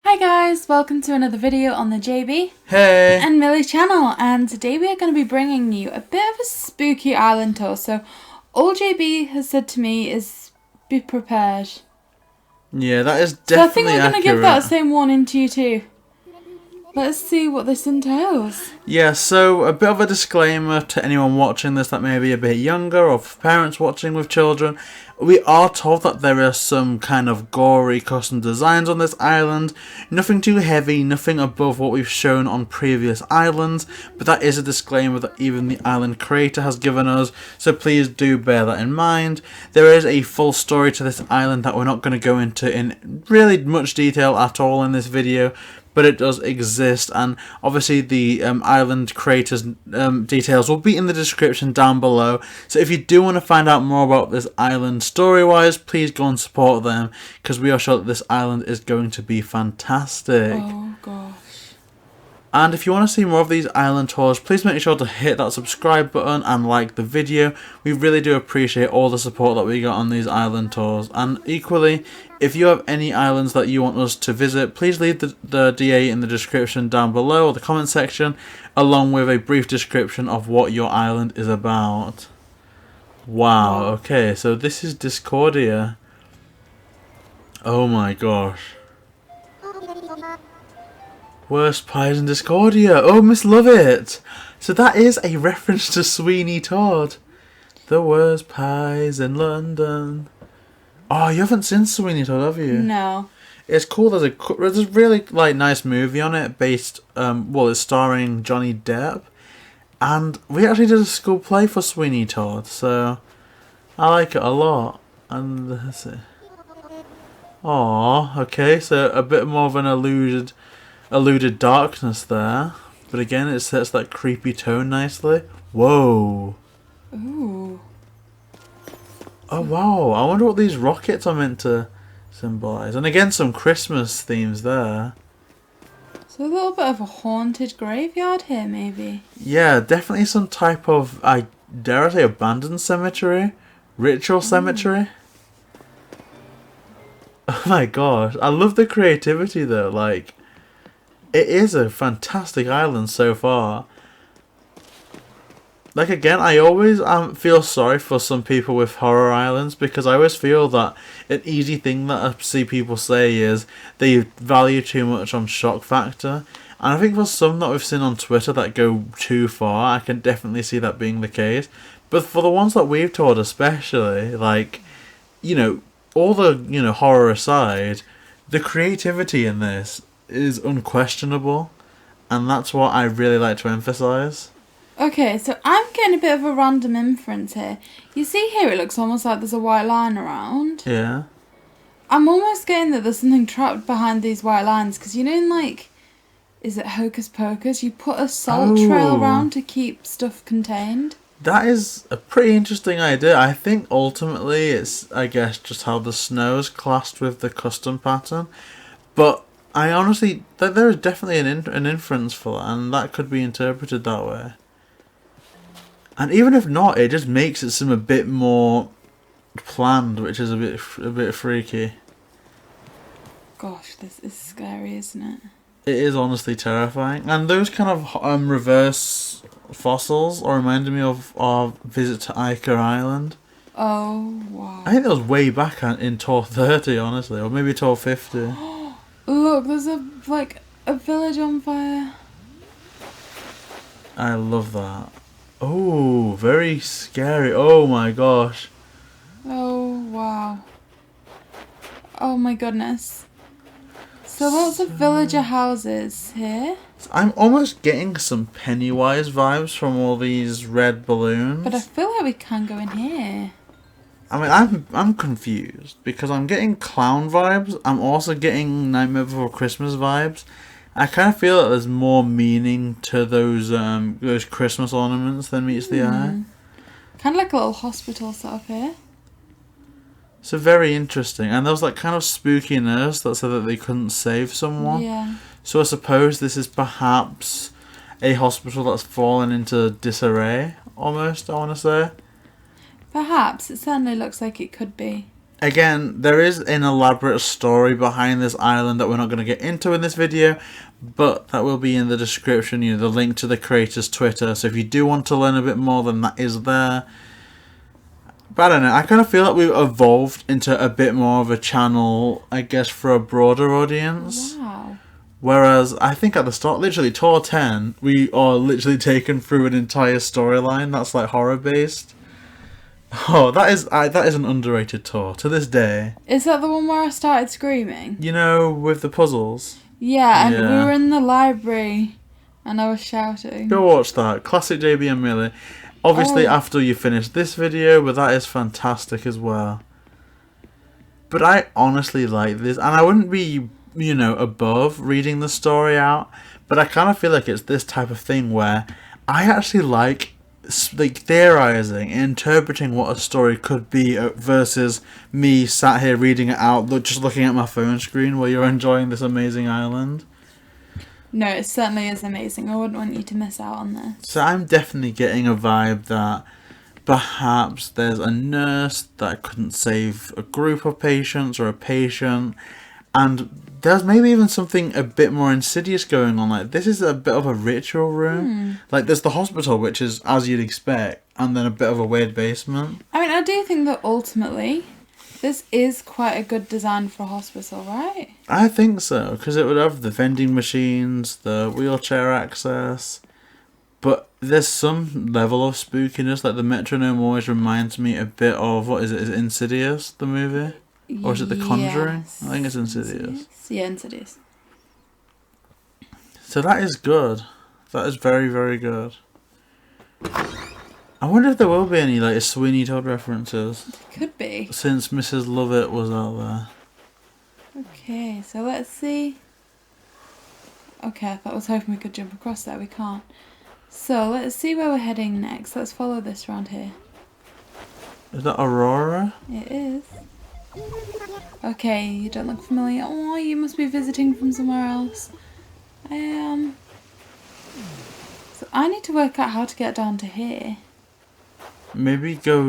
Hi guys, welcome to another video on the JB Hey! and Millie channel, and today we are going to be bringing you a bit of a spooky island tour. So all JB has said to me is be prepared. Yeah, that is So I definitely think we're going to give accurate. that same warning to you too. Let's see what this entails. Yeah, so a bit of a disclaimer to anyone watching this that may be a bit younger or for parents watching with children. We are told that there are some kind of gory custom designs on this island. Nothing too heavy, nothing above what we've shown on previous islands, but that is a disclaimer that even the island creator has given us, so please do bear that in mind. There is a full story to this island that we're not going to go into in really much detail at all in this video, but it does exist, and obviously the island creators details will be in the description down below. So if you do want to find out more about this island story-wise, please go and support them, because we are sure that this island is going to be fantastic. Oh gosh. And if you want to see more of these island tours, please make sure to hit that subscribe button and like the video. We really do appreciate all the support that we got on these island tours. And equally, if you have any islands that you want us to visit, please leave the DA in the description down below or the comment section, along with a brief description of what your island is about. Wow, okay, so this is Discordia. Oh my gosh. Worst pies in Discordia. Oh, Miss Lovett. So that is a reference to Sweeney Todd. The worst pies in London. Oh, you haven't seen Sweeney Todd, have you? No. It's cool. There's a really nice movie on it based. It's starring Johnny Depp, and we actually did a school play for Sweeney Todd, so I like it a lot. And that's it. Oh, okay. So a bit more of an alluded darkness there, but again it sets that creepy tone nicely. Whoa. Ooh. Oh wow, I wonder what these rockets are meant to symbolize. And again, some Christmas themes there. So a little bit of a haunted graveyard here, maybe. Yeah, definitely some type of, I dare I say, abandoned cemetery, ritual cemetery. Oh my gosh, I love the creativity though. Like, it is a fantastic island so far. Like, again, I always feel sorry for some people with horror islands, because I always feel that an easy thing that I see people say is they value too much on shock factor. And I think for some that we've seen on Twitter that go too far, I can definitely see that being the case. But for the ones that we've toured especially, like, all the, horror aside, the creativity in this is unquestionable. And that's what I really like to emphasize. Okay, so I'm getting a bit of a random inference here. You see here it looks almost like there's a white line around. Yeah. I'm almost getting that there's something trapped behind these white lines, because in is it Hocus Pocus? You put a salt trail around to keep stuff contained. That is a pretty interesting idea. I think ultimately it's, I guess, just how the snow is classed with the custom pattern. But I honestly, there is definitely an inference for that, and that could be interpreted that way. And even if not, it just makes it seem a bit more planned, which is a bit freaky. Gosh, this is scary, isn't it? It is honestly terrifying. And those kind of reverse fossils are reminding me of our visit to Ica Island. Oh, wow. I think that was way back in tour 30, honestly, or maybe tour 50. Look, there's a village on fire. I love that. Oh, very scary. Oh my gosh. Oh, wow. Oh my goodness. So lots of villager houses here. I'm almost getting some Pennywise vibes from all these red balloons. But I feel like we can go in here. I mean, I'm confused, because I'm getting clown vibes. I'm also getting Nightmare Before Christmas vibes. I kind of feel that there's more meaning to those Christmas ornaments than meets the eye. Kind of like a little hospital set up here. So very interesting. And there was kind of spooky nurse that said that they couldn't save someone. Yeah. So I suppose this is perhaps a hospital that's fallen into disarray, almost, I want to say. Perhaps. It certainly looks like it could be. Again, there is an elaborate story behind this island that we're not going to get into in this video, but that will be in the description, you know, the link to the creator's Twitter. So if you do want to learn a bit more, then that is there. But I don't know, I kind of feel like we've evolved into a bit more of a channel, I guess, for a broader audience. Wow. Whereas I think at the start, literally Tour 10, we are literally taken through an entire storyline that's like horror based. Oh, that is an underrated tour to this day. Is that the one where I started screaming? You know, with the puzzles. Yeah, and Yeah. we were in the library and I was shouting. Go watch that. Classic JB and Millie. Obviously, Oh. after you finish this video, but that is fantastic as well. But I honestly like this, and I wouldn't be, you know, above reading the story out, but I kind of feel like it's this type of thing where I actually like theorizing, interpreting what a story could be versus me sat here reading it out, just looking at my phone screen while you're enjoying this amazing island. No, it certainly is amazing. I wouldn't want you to miss out on this. So I'm definitely getting a vibe that perhaps there's a nurse that couldn't save a group of patients or a patient, and there's maybe even something a bit more insidious going on. Like, this is a bit of a ritual room. Like, there's the hospital, which is as you'd expect, and then a bit of a weird basement. I mean, I do think that ultimately this is quite a good design for a hospital, right? I think so, because it would have the vending machines, the wheelchair access, but there's some level of spookiness. Like, the metronome always reminds me a bit of, what is it? Is it Insidious, the movie? Or is it The Conjuring? Yes. I think it's Insidious. Yeah, Insidious. So that is good. That is very, very good. I wonder if there will be any like Sweeney Todd references, Could be. since Mrs. Lovett was out there. Okay, so let's see. Okay, I was hoping we could jump across there. We can't. So let's see where we're heading next. Let's follow this around here. Is that Aurora? It is. Okay, you don't look familiar. Oh, you must be visiting from somewhere else. I am. So I need to work out how to get down to here. Maybe go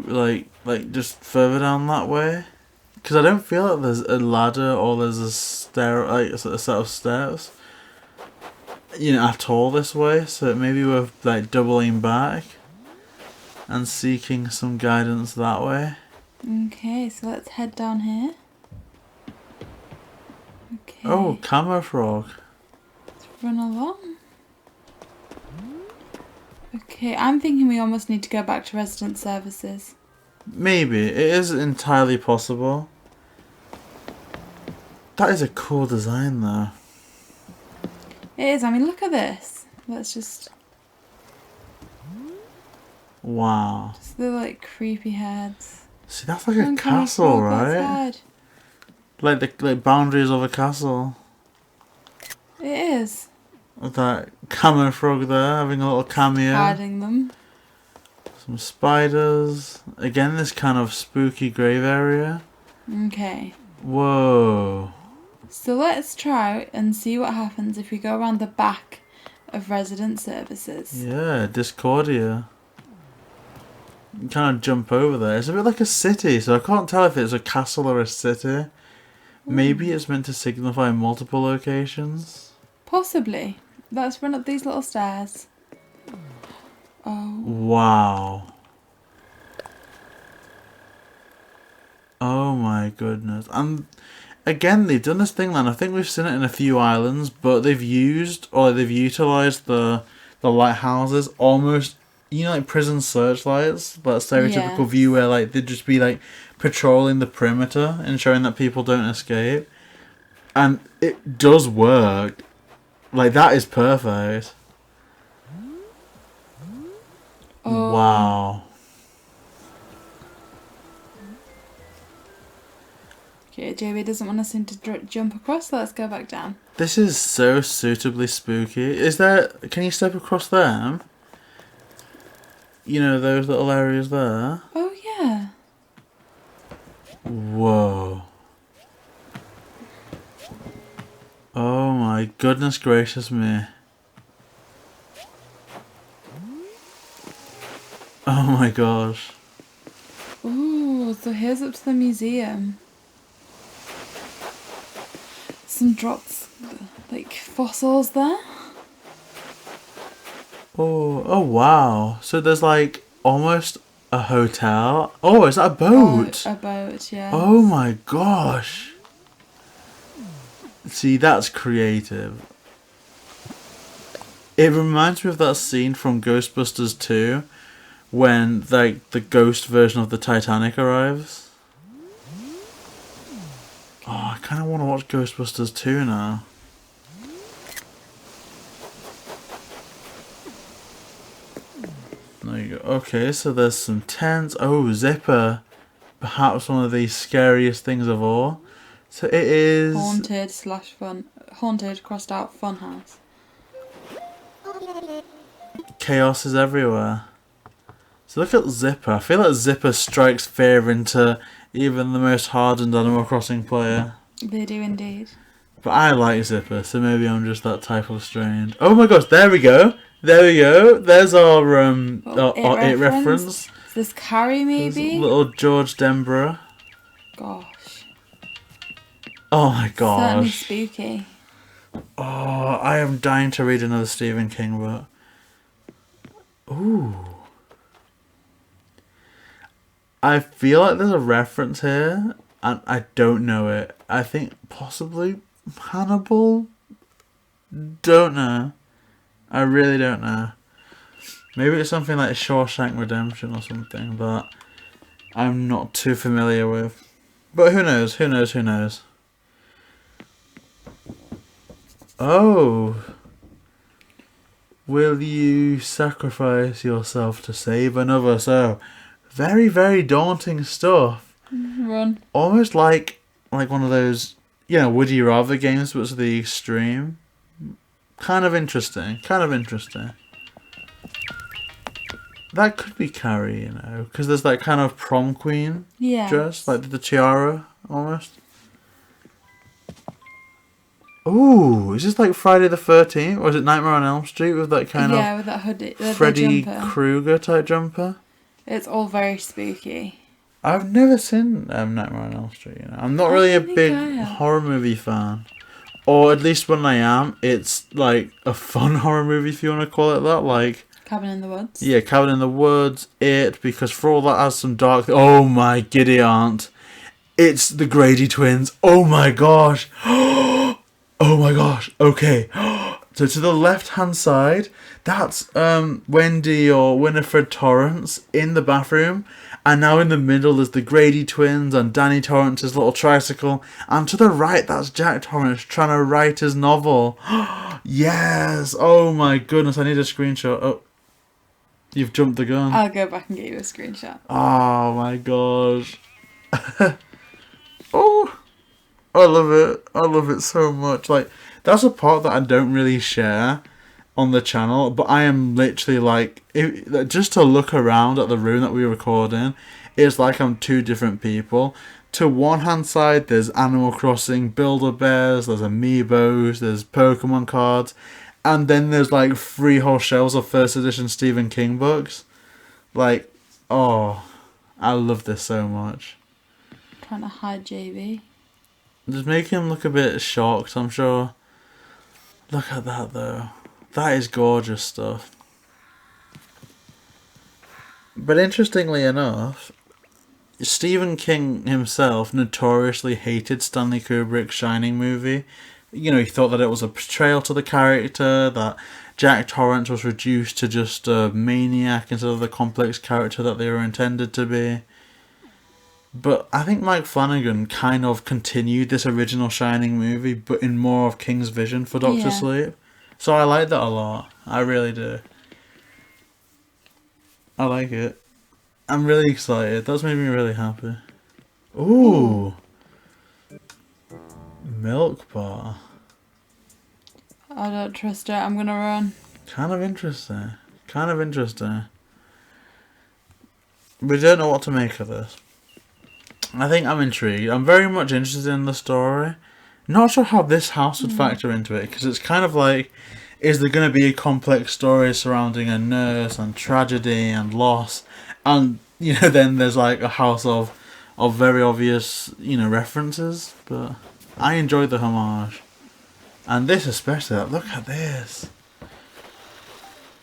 like just further down that way, because I don't feel like there's a ladder or there's a stair, like a set of stairs, you know, at all this way. So maybe we're like doubling back and seeking some guidance that way. Okay, so let's head down here. Okay. Oh, camera frog. Let's run along. Okay, I'm thinking we almost need to go back to resident services. Maybe it is entirely possible. That is a cool design, though. It is. I mean, look at this. Let's just. Wow. Just the like creepy heads. See, that's like Come a on, come on, castle, walk right? outside. Like the boundaries of a castle. It is. With that camera frog there having a little cameo. Hiding them. Some spiders. Again, this kind of spooky grave area. Okay. Whoa. So let's try and see what happens if we go around the back of resident services. Yeah, Discordia. You kind of jump over there. It's a bit like a city, so I can't tell if it's a castle or a city. Maybe it's meant to signify multiple locations. Possibly. Let's run up these little stairs. Oh. Wow. Oh my goodness. And again, they've done this thing, and I think we've seen it in a few islands, but they've used, or they've utilised the lighthouses almost, you know, like prison searchlights, that stereotypical Yes. view where like they'd just be like patrolling the perimeter, ensuring that people don't escape. And it does work. Like, that is perfect. Oh. Wow. Okay, JB doesn't want us to jump across, so let's go back down. This is so suitably spooky. Is there... Can you step across them? You know, those little areas there? Oh, yeah. Whoa. Oh my goodness gracious me. Oh my gosh. Ooh, So here's up to the museum. Some dropped, like, fossils there. Oh wow. So there's like almost a hotel. Oh, is that a boat? A boat, yeah. Oh my gosh. See, that's creative. It reminds me of that scene from Ghostbusters 2 when like the ghost version of the Titanic arrives. Oh, I kind of want to watch Ghostbusters 2 now. There you go. Okay, so there's some tents. Oh, Zipper. Perhaps one of the scariest things of all. So it is... Haunted crossed out funhouse. Chaos is everywhere. So look at Zipper. I feel like Zipper strikes fear into even the most hardened Animal Crossing player. They do indeed. But I like Zipper, so maybe I'm just that type of strange. Oh my gosh, there we go. There we go. There's our it reference. Is this Carrie maybe? There's little George Denborough. Gosh. Oh my gosh. Certainly spooky. Oh, I am dying to read another Stephen King book. Ooh. I feel like there's a reference here, and I don't know it. I think possibly Hannibal? Don't know. I really don't know. Maybe it's something like Shawshank Redemption or something that I'm not too familiar with. But who knows? Who knows? Who knows? Oh. Will you sacrifice yourself to save another? So, very, very daunting stuff. Run. Almost like one of those, would you rather games, but to the extreme. Kind of interesting. Kind of interesting. That could be Carrie, because there's that kind of prom queen dress, like the tiara, almost. Ooh, is this like Friday the 13th, or is it Nightmare on Elm Street with that kind of with that hoodie, Freddy Krueger type jumper? It's all very spooky. I've never seen Nightmare on Elm Street. I'm not really a big horror movie fan, or at least when I am, it's like a fun horror movie if you want to call it that, like Cabin in the Woods. Yeah, Cabin in the Woods. Because for all that has some dark. Oh my giddy aunt! It's the Grady twins. Oh my gosh! Oh my gosh, okay. So to the left-hand side, that's Wendy or Winifred Torrance in the bathroom. And now in the middle there's the Grady twins and Danny Torrance's little tricycle. And to the right, that's Jack Torrance trying to write his novel. Yes! Oh my goodness, I need a screenshot. Oh, you've jumped the gun. I'll go back and get you a screenshot. Oh my gosh. Oh! I love it. I love it so much. Like, that's a part that I don't really share on the channel, but I am literally like, just to look around at the room that we record in, it's like I'm two different people. To one hand side, there's Animal Crossing Build-A-Bears, there's Amiibos, there's Pokemon cards, and then there's like 3 whole shelves of first edition Stephen King books. Like, oh, I love this so much. Trying to hide JB. Just make him look a bit shocked, I'm sure. Look at that, though. That is gorgeous stuff. But interestingly enough, Stephen King himself notoriously hated Stanley Kubrick's Shining movie. He thought that it was a betrayal to the character, that Jack Torrance was reduced to just a maniac instead of the complex character that they were intended to be. But I think Mike Flanagan kind of continued this original Shining movie, but in more of King's vision for Doctor Sleep. So I like that a lot. I really do. I like it. I'm really excited. That's made me really happy. Ooh. Milk bar. I don't trust it. I'm gonna run. Kind of interesting. Kind of interesting. We don't know what to make of this. I think I'm intrigued. I'm very much interested in the story. Not sure how this house would factor into it, because it's kind of like, is there going to be a complex story surrounding a nurse and tragedy and loss? And, then there's like a house of of very obvious, references, but I enjoyed the homage. And this especially, like, look at this.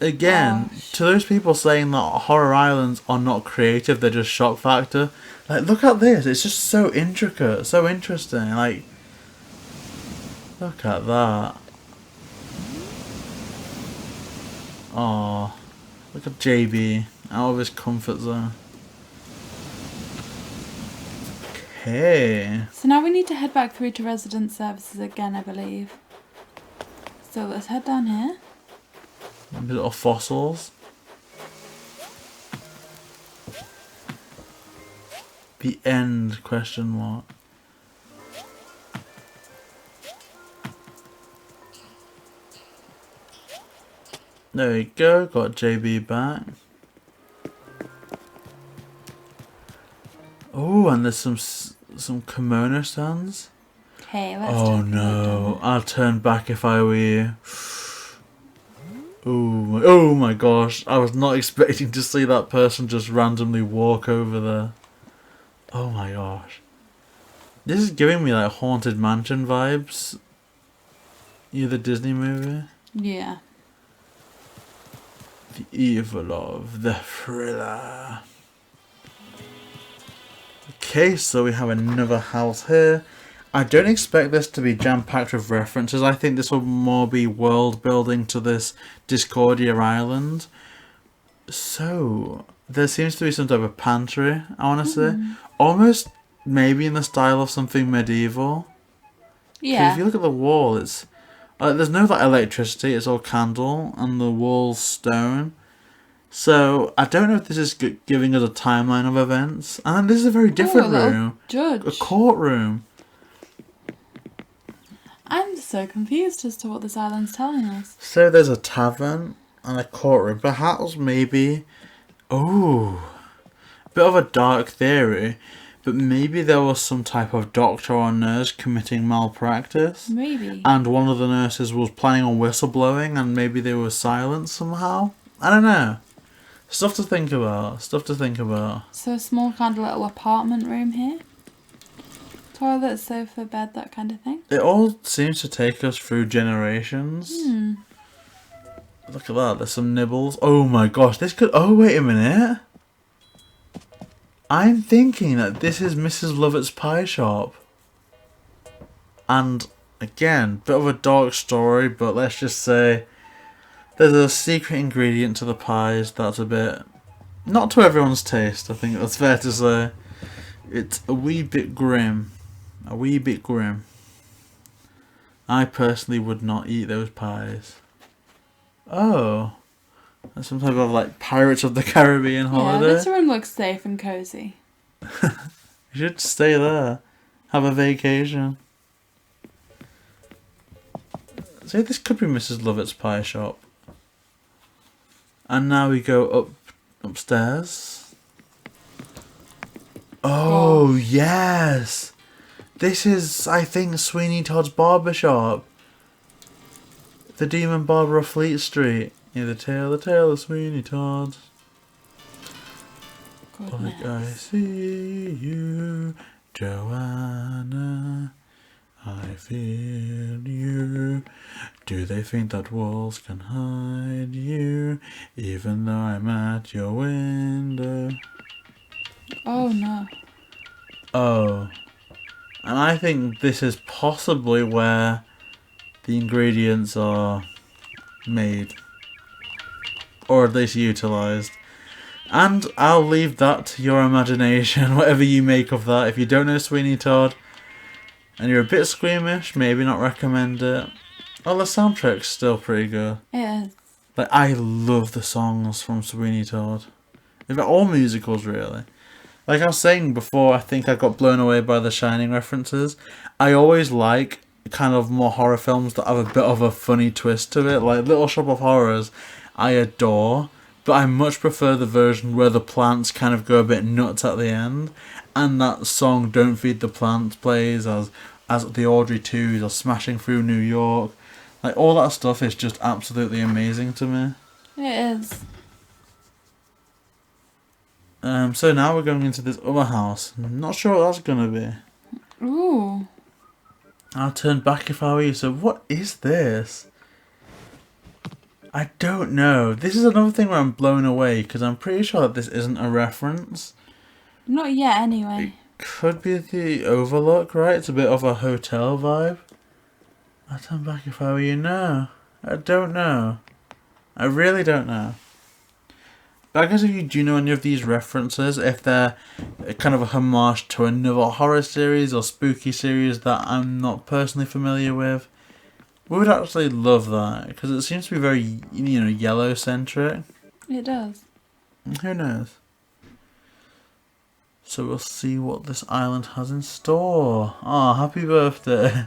Again, Gosh. to those people saying that horror islands are not creative, they're just shock factor, like, look at this, it's just so intricate, so interesting, like, look at that. Oh, look at JB, out of his comfort zone. Okay. So now we need to head back through to resident services again, I believe. So let's head down here. Little fossils. The end, question mark. There we go, got JB back. Oh, and there's some kimono stands. Okay, let's Oh take a look no, down I'll turn back if I were you. Oh my gosh, I was not expecting to see that person just randomly walk over there. Oh my gosh. This is giving me like Haunted Mansion vibes. The Disney movie. there. Yeah. The evil of the thriller. Okay, so we have another house here. I don't expect this to be jam-packed with references. I think this will more be world building to this Discordia island. So, there seems to be some type of pantry, I want to say. Almost maybe in the style of something medieval. 'Cause Yeah. if you look at the wall, it's... there's no like electricity, it's all candle, and the wall's stone. So, I don't know if this is giving us a timeline of events. And this is a very different a little room. judge. A courtroom. I'm so confused as to what this island's telling us. So there's a tavern and a courtroom. Perhaps maybe... Oh, bit of a dark theory. But maybe there was some type of doctor or nurse committing malpractice. Maybe. And one of the nurses was planning on whistleblowing and maybe they were silenced somehow. I don't know. Stuff to think about. Stuff to think about. So a small kind of little apartment room here. Toilet, sofa, bed, that kind of thing. It all seems to take us through generations. Look at that, there's some nibbles. Oh my gosh, this could... Oh, wait a minute. I'm thinking that this is Mrs. Lovett's pie shop. And, again, bit of a dark story, but let's just say... There's a secret ingredient to the pies that's a bit... Not to everyone's taste, I think that's fair to say. It's a wee bit grim. A wee bit grim. I personally would not eat those pies. Oh. That's some type of like Pirates of the Caribbean holiday. Yeah, this room looks safe and cozy. You should stay there. Have a vacation. So this could be Mrs. Lovett's pie shop. And now we go upstairs. Oh, yes! This is, I think, Sweeney Todd's barbershop. The Demon Barber of Fleet Street. Yeah, the tale of Sweeney Todd. Like I see you, Joanna. I feel you. Do they think that walls can hide you, even though I'm at your window? Oh no. Oh. And I think this is possibly where the ingredients are made. Or at least utilised. And I'll leave that to your imagination, whatever you make of that. If you don't know Sweeney Todd, and you're a bit squeamish, maybe not recommend it. Oh, the soundtrack's still pretty good. It is. Like, I love the songs from Sweeney Todd. In fact, all musicals, really. Like I was saying before, I think I got blown away by the Shining references. I always like kind of more horror films that have a bit of a funny twist to it. Like Little Shop of Horrors, I adore. But I much prefer the version where the plants kind of go a bit nuts at the end. And that song Don't Feed the Plants plays as the Audrey 2s are smashing through New York. Like all that stuff is just absolutely amazing to me. It is. So now we're going into this other house. Not sure what that's gonna be. Ooh. I'll turn back if I were you. So what is this? I don't know. This is another thing where I'm blown away because I'm pretty sure that this isn't a reference. Not yet, anyway. Could be the Overlook, right? It's a bit of a hotel vibe. I'll turn back if I were you. No, I don't know. I really don't know. But I guess if you do know any of these references, if they're kind of a homage to another horror series or spooky series that I'm not personally familiar with, we would actually love that because it seems to be very, yellow centric. It does. Who knows? So we'll see what this island has in store. Oh, happy birthday.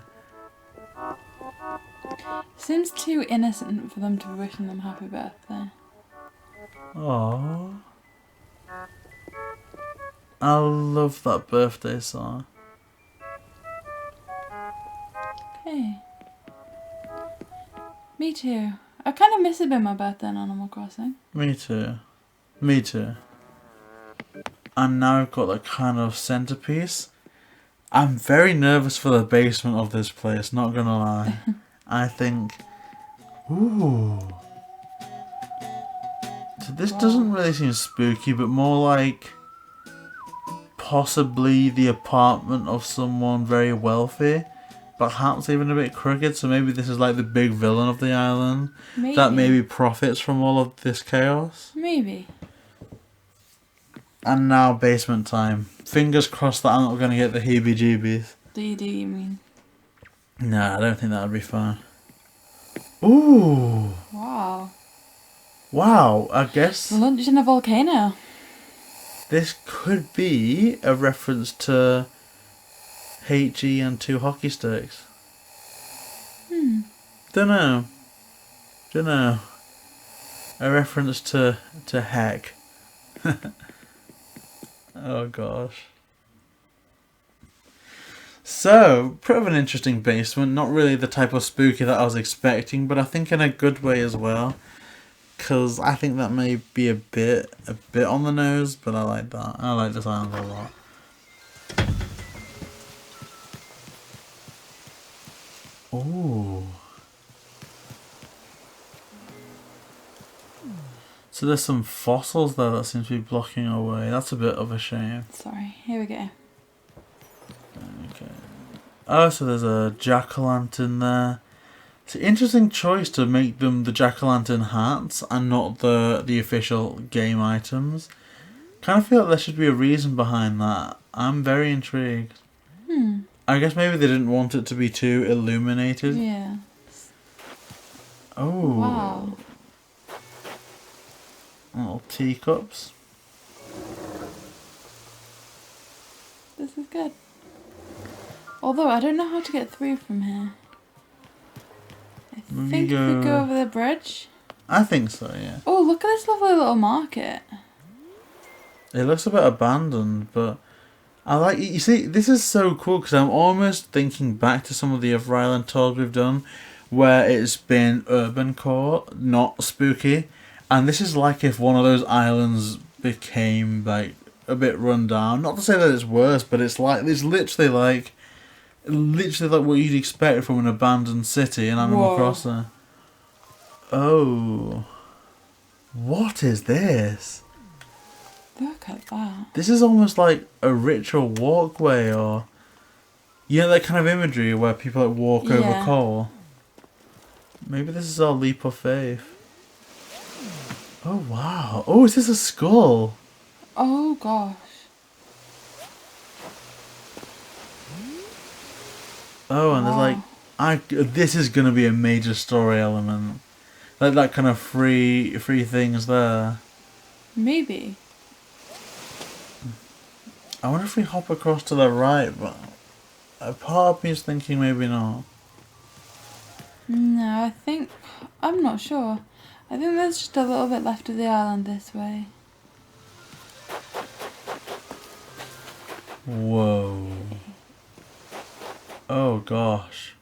Seems too innocent for them to be wishing them happy birthday. Oh, I love that birthday song. Okay. Me too. I kind of miss it being my birthday in Animal Crossing. Me too. Me too. And now I've got that kind of centerpiece. I'm very nervous for the basement of this place, not gonna lie. I think... Ooh. So this doesn't really seem spooky, but more like... possibly the apartment of someone very wealthy. Perhaps even a bit crooked, so maybe this is like the big villain of the island. Maybe. That maybe profits from all of this chaos. Maybe. And now basement time. Fingers crossed that I'm not going to get the heebie-jeebies. Do you mean? Nah, I don't think that would be fun. Ooh. Wow. Wow, I guess Lunch in a volcano. this could be a reference to HE and 2 hockey sticks. Dunno. A reference to heck. Oh gosh. So, pretty of an interesting basement. Not really the type of spooky that I was expecting, but I think in a good way as well. Because I think that may be a bit on the nose, but I like that. I like this island a lot. Ooh. So there's some fossils there that seem to be blocking our way. That's a bit of a shame. Sorry, here we go. Okay. Oh, so there's a jack-o'-lantern there. It's an interesting choice to make them the jack-o'-lantern hats and not the official game items. Kind of feel like there should be a reason behind that. I'm very intrigued. I guess maybe they didn't want it to be too illuminated. Yeah. Oh. Wow. Little teacups. This is good. Although I don't know how to get through from here. I think if we go over the bridge. I think so, yeah. Oh, look at this lovely little market. It looks a bit abandoned, but I like. You see, this is so cool because I'm almost thinking back to some of the other island tours we've done, where it's been urban core, not spooky, and this is like if one of those islands became like a bit run down. Not to say that it's worse, but it's literally like what you'd expect from an abandoned city in Animal Crossing. Oh, what is this? Look at that. This is almost like a ritual walkway, or that kind of imagery where people like walk over coal. Maybe this is our leap of faith. Oh wow! Oh, is this a skull? Oh gosh. Oh, and there's like, this is gonna be a major story element, like that kind of free things there. Maybe. I wonder if we hop across to the right, but a part of me is thinking maybe not. No, I'm not sure. I think there's just a little bit left of the island this way. Whoa. Oh gosh.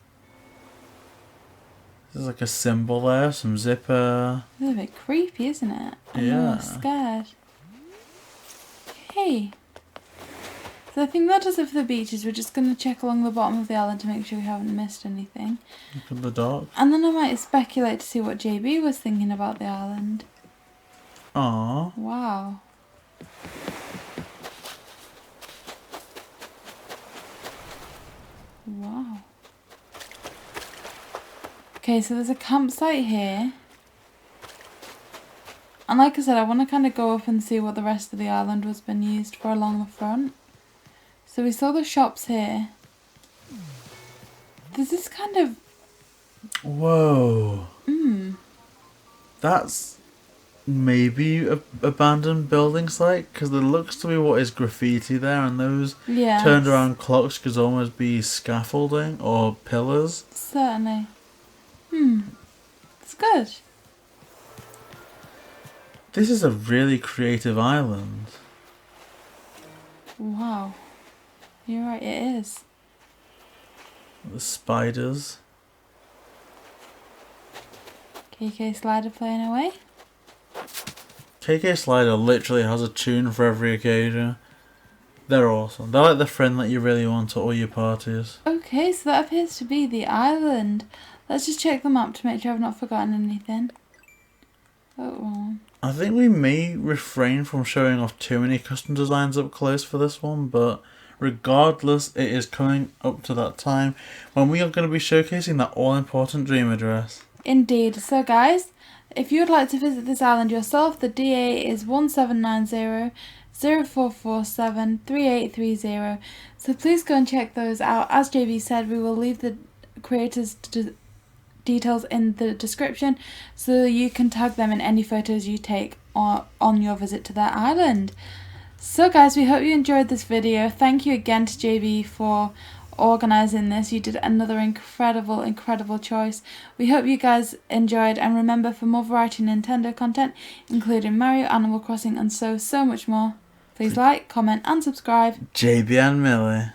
There's like a symbol there, some zipper. It's a bit creepy, isn't it? I'm a Yeah. little scared. Okay. So I think that does it for the beaches. We're just going to check along the bottom of the island to make sure we haven't missed anything. Look at the dock. And then I might speculate to see what JB was thinking about the island. Aww. Wow. Wow. Okay, so there's a campsite here. And like I said, I want to kind of go up and see what the rest of the island was been used for along the front. So we saw the shops here. There's this kind of... Whoa. That's maybe a abandoned building site, because there looks to be what is graffiti there, and those turned around clocks could almost be scaffolding or pillars. Certainly. It's good. This is a really creative island. Wow. You're right, it is. The spiders. KK Slider playing away. KK Slider literally has a tune for every occasion. They're awesome. They're like the friend that you really want at all your parties. Okay, so that appears to be the island. Let's just check the map to make sure I've not forgotten anything. Oh. I think we may refrain from showing off too many custom designs up close for this one, but regardless, it is coming up to that time when we are going to be showcasing that all-important dream address. Indeed. So guys, if you would like to visit this island yourself, the DA is 1790 0447 3830. So please go and check those out. As JB said, we will leave the creators' details in the description so you can tag them in any photos you take on your visit to their island. So guys, we hope you enjoyed this video. Thank you again to JB for organising this. You did another incredible choice. We hope you guys enjoyed, and remember, for more variety Nintendo content including Mario, Animal Crossing and so much more, please like, comment and subscribe. JB and Millie.